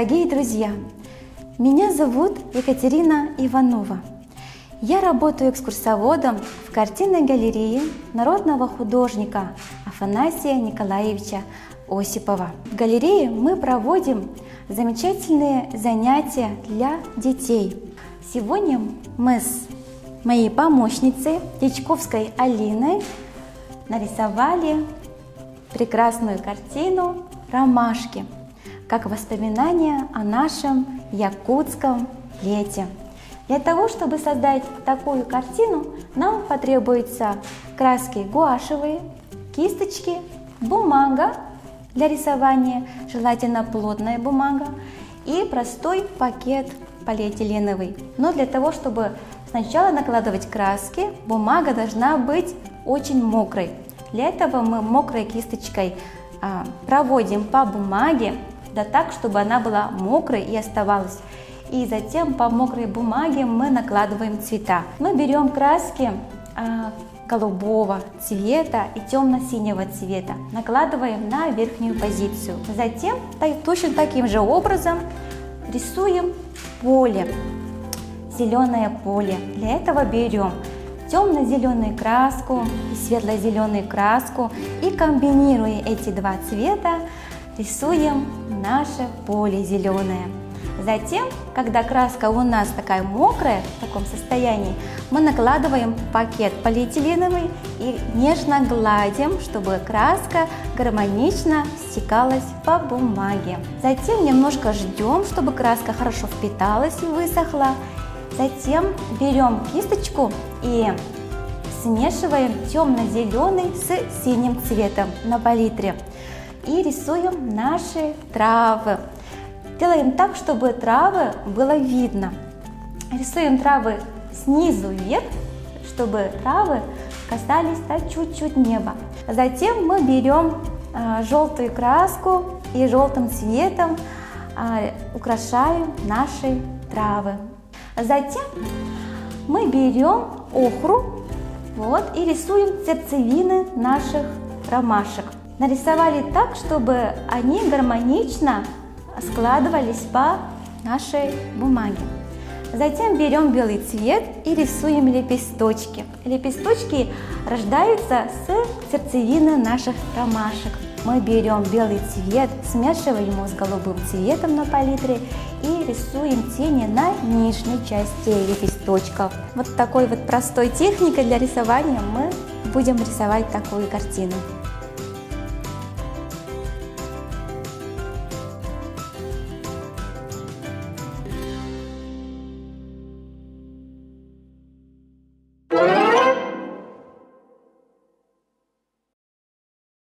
Дорогие друзья, меня зовут Екатерина Иванова. Я работаю экскурсоводом в картинной галерее народного художника Афанасия Николаевича Осипова. В галерее мы проводим замечательные занятия для детей. Сегодня мы с моей помощницей Дичковской Алиной нарисовали прекрасную картину «Ромашки», как воспоминание о нашем якутском лете. Для того, чтобы создать такую картину, нам потребуются краски гуашевые, кисточки, бумага для рисования, желательно плотная бумага, и простой пакет полиэтиленовый. Но для того, чтобы сначала накладывать краски, бумага должна быть очень мокрой. Для этого мы мокрой кисточкой проводим по бумаге, да так, чтобы она была мокрой и оставалась. И затем по мокрой бумаге мы накладываем цвета. Мы берем краски голубого цвета и темно-синего цвета, накладываем на верхнюю позицию. Затем точно таким же образом рисуем поле, зеленое поле. Для этого берем темно-зеленую краску и светло-зеленую краску и, комбинируя эти два цвета, рисуем наше поле зеленое. Затем, когда краска у нас такая мокрая, в таком состоянии, мы накладываем пакет полиэтиленовый и нежно гладим, чтобы краска гармонично стекалась по бумаге. Затем немножко ждем, чтобы краска хорошо впиталась и высохла. Затем берем кисточку и смешиваем темно-зеленый с синим цветом на палитре. И рисуем наши травы. Делаем так, чтобы травы было видно. Рисуем травы снизу вверх, чтобы травы касались чуть-чуть неба. Затем мы берем желтую краску и желтым цветом украшаем наши травы. Затем мы берем охру и рисуем сердцевины наших ромашек. Нарисовали так, чтобы они гармонично складывались по нашей бумаге. Затем берем белый цвет и рисуем лепесточки. Лепесточки рождаются с сердцевины наших ромашек. Мы берем белый цвет, смешиваем его с голубым цветом на палитре и рисуем тени на нижней части лепесточков. Вот такой вот простой техникой для рисования мы будем рисовать такую картину.